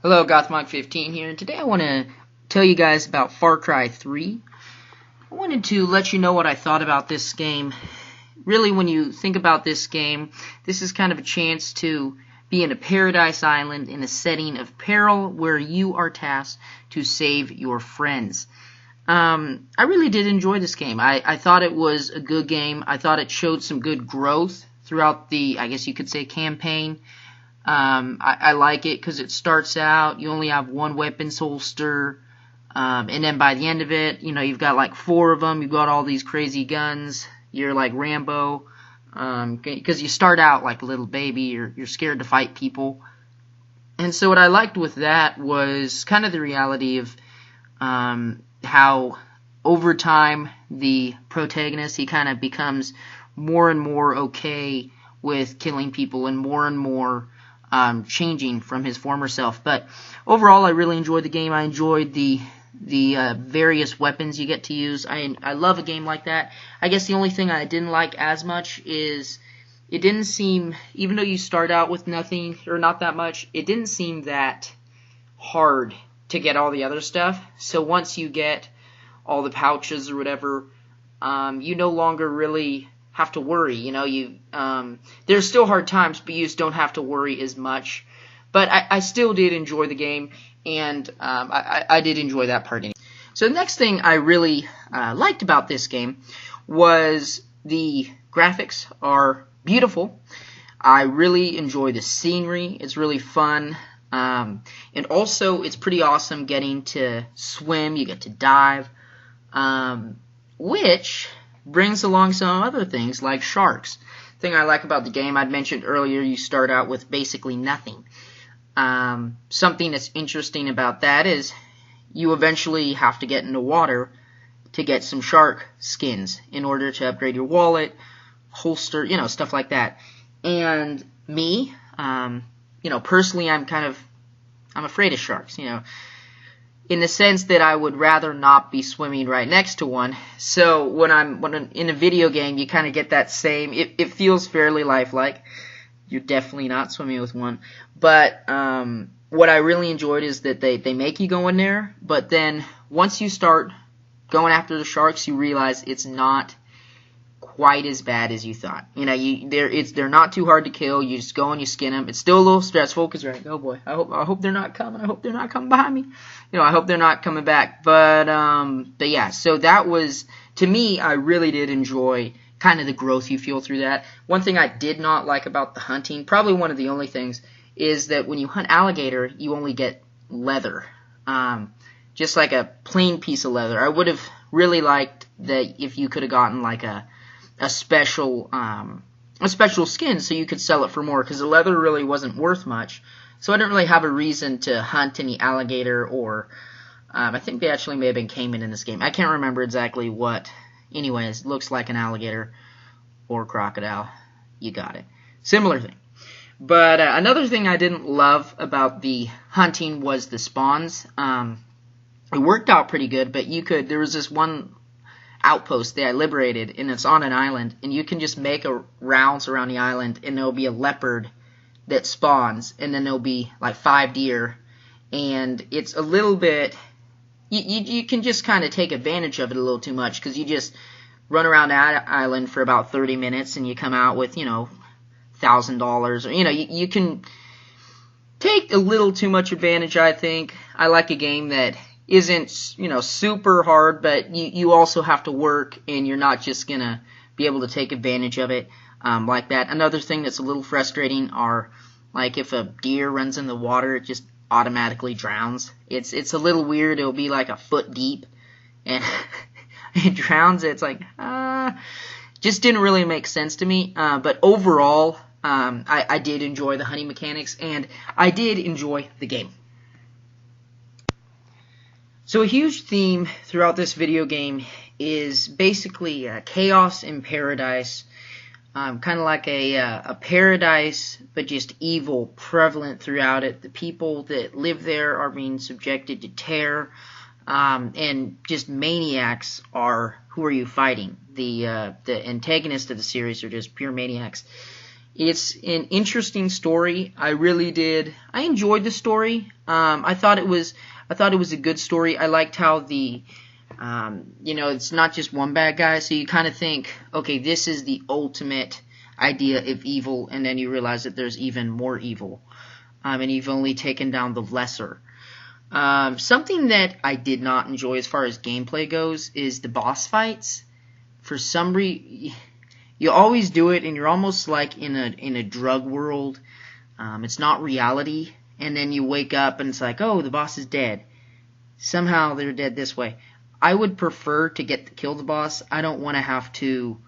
Hello, Gothmog15 here, and today I want to tell you guys about Far Cry 3. I wanted to let you know what I thought about this game. Really, when you think about this game, this is kind of a chance to be in a paradise island in a setting of peril where you are tasked to save your friends. I really did enjoy this game. I thought it was a good game. I thought it showed some good growth throughout the, I guess you could say, campaign. I like it because it starts out, you only have one weapons holster, and then by the end of it, you know, you've got like 4 of them, you've got all these crazy guns, you're like Rambo, because you start out like a little baby, you're scared to fight people. And so what I liked with that was kind of the reality of how over time the protagonist, he kind of becomes more and more okay with killing people and more changing from his former self. But overall, I really enjoyed the game. I enjoyed the various weapons you get to use. I love a game like that. I guess the only thing I didn't like as much is it didn't seem, even though you start out with nothing or not that much, it didn't seem that hard to get all the other stuff. So once you get all the pouches or whatever, you no longer really have to worry. You know, there's still hard times, but you just don't have to worry as much. But I still did enjoy the game, and I did enjoy that part. So the next thing I really liked about this game was the graphics are beautiful. I really enjoy the scenery. It's really fun. And also, it's pretty awesome getting to swim. You get to dive, which brings along some other things like sharks. The thing I like about the game, I'd mentioned earlier, you start out with basically nothing. Something that's interesting about that is you eventually have to get into water to get some shark skins in order to upgrade your wallet, holster, you know, stuff like that. And me, you know, personally, I'm afraid of sharks, you know, in the sense that I would rather not be swimming right next to one. So when I'm in a video game, you kind of get that same, it feels fairly lifelike. You're definitely not swimming with one. But what I really enjoyed is that they make you go in there, but then once you start going after the sharks, you realize it's not quite as bad as you thought. You know, they're not too hard to kill. You just go and you skin them. It's still a little stressful because you're like, oh boy, I hope they're not coming. I hope they're not coming behind me. You know, I hope they're not coming back. But yeah. So that was, to me, I really did enjoy kind of the growth you feel through that. One thing I did not like about the hunting, probably one of the only things, is that when you hunt alligator, you only get leather, just like a plain piece of leather. I would have really liked that if you could have gotten like a special skin so you could sell it for more, because the leather really wasn't worth much. So I didn't really have a reason to hunt any alligator, or I think they actually may have been caiman in this game. I can't remember exactly what. Anyways, it looks like an alligator or crocodile. You got it. Similar thing. But another thing I didn't love about the hunting was the spawns. It worked out pretty good, but there was this one outpost that I liberated, and it's on an island, and you can just make rounds around the island, and there'll be a leopard that spawns, and then there'll be like 5 deer, and it's a little bit, you can just kind of take advantage of it a little too much, because you just run around that island for about 30 minutes, and you come out with, you know, $1,000, or, you know, you can take a little too much advantage, I think. I like a game that isn't, you know, super hard, but you also have to work, and you're not just gonna be able to take advantage of it like that. Another thing that's a little frustrating are, like, if a deer runs in the water, it just automatically drowns. It's a little weird. It'll be like a foot deep, and it drowns. It's like, just didn't really make sense to me. But overall, I did enjoy the hunting mechanics, and I did enjoy the game. So a huge theme throughout this video game is basically chaos in paradise, kind of like a paradise, but just evil prevalent throughout it. The people that live there are being subjected to terror, and just maniacs are who are you fighting. The antagonists of the series are just pure maniacs. It's an interesting story. I really did. I enjoyed the story. I thought it was a good story. I liked how it's not just one bad guy, so you kind of think, okay, this is the ultimate idea of evil, and then you realize that there's even more evil, and you've only taken down the lesser. Something that I did not enjoy as far as gameplay goes is the boss fights. For some reason, you always do it, and you're almost like in a drug world. It's not reality, and then you wake up, and it's like, oh, the boss is dead. Somehow they're dead this way. I would prefer to kill the boss. I don't want to have to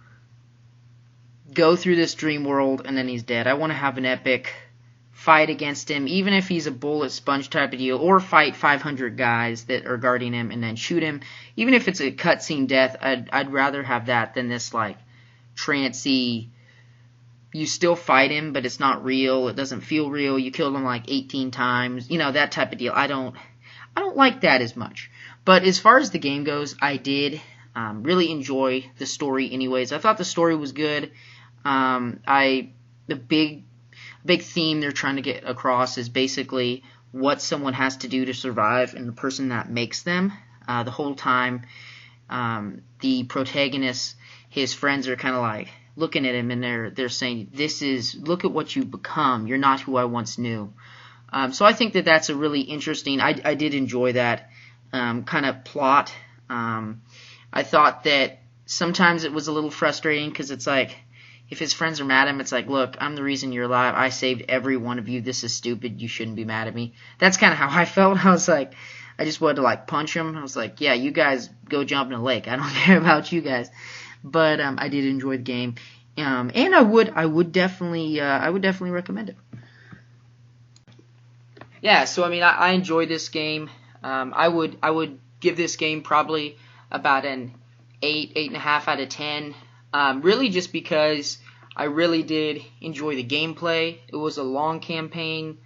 go through this dream world and then he's dead. I want to have an epic fight against him, even if he's a bullet sponge type of deal, or fight 500 guys that are guarding him and then shoot him. Even if it's a cutscene death, I'd rather have that than this like trancy. You still fight him, but it's not real. It doesn't feel real. You killed him like 18 times. That type of deal. I don't like that as much. But as far as the game goes, I did really enjoy the story anyways. I thought the story was good. The big theme they're trying to get across is basically what someone has to do to survive and the person that makes them. The whole time, the protagonist, his friends are kind of like looking at him and they're saying, look at what you've become. You're not who I once knew. So I think that's a really interesting, I did enjoy that kind of plot. I thought that sometimes it was a little frustrating because it's like, if his friends are mad at him, it's like, look, I'm the reason you're alive. I saved every one of you. This is stupid. You shouldn't be mad at me. That's kind of how I felt. I was like, I just wanted to like punch him. I was like, yeah, you guys go jump in a lake. I don't care about you guys. But I did enjoy the game, and I would definitely recommend it. Yeah, so I mean, I enjoyed this game. I would give this game probably about an 8.5 out of 10. Really just because I really did enjoy the gameplay. It was a long campaign.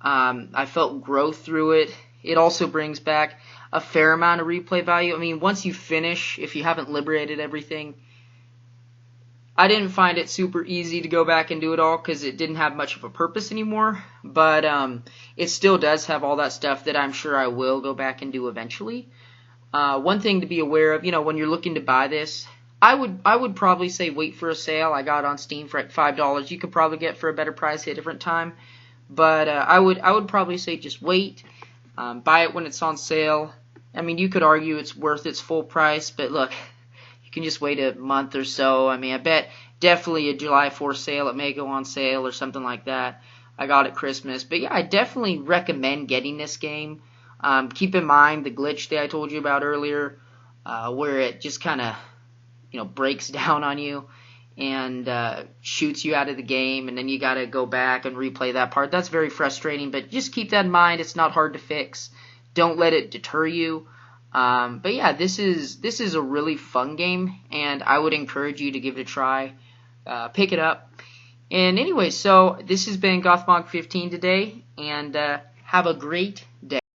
I felt growth through it. It also brings back a fair amount of replay value. I mean, once you finish, if you haven't liberated everything, I didn't find it super easy to go back and do it all because it didn't have much of a purpose anymore. But it still does have all that stuff that I'm sure I will go back and do eventually. One thing to be aware of, when you're looking to buy this, I would probably say wait for a sale. I got it on Steam for like $5. You could probably get it for a better price at a different time. But I would probably say just wait. Buy it when it's on sale. I mean, you could argue it's worth its full price, but look, you can just wait a month or so. I mean, I bet definitely a July 4th sale, it may go on sale or something like that. I got it Christmas. But yeah, I definitely recommend getting this game. Keep in mind the glitch that I told you about earlier, where it just kind of breaks down on you and shoots you out of the game, and then you got to go back and replay that part. That's very frustrating, but just keep that in mind. It's not hard to fix. Don't let it deter you. But yeah, this is a really fun game, and I would encourage you to give it a try. Pick it up. And anyway, so this has been Gothmog15 today, and have a great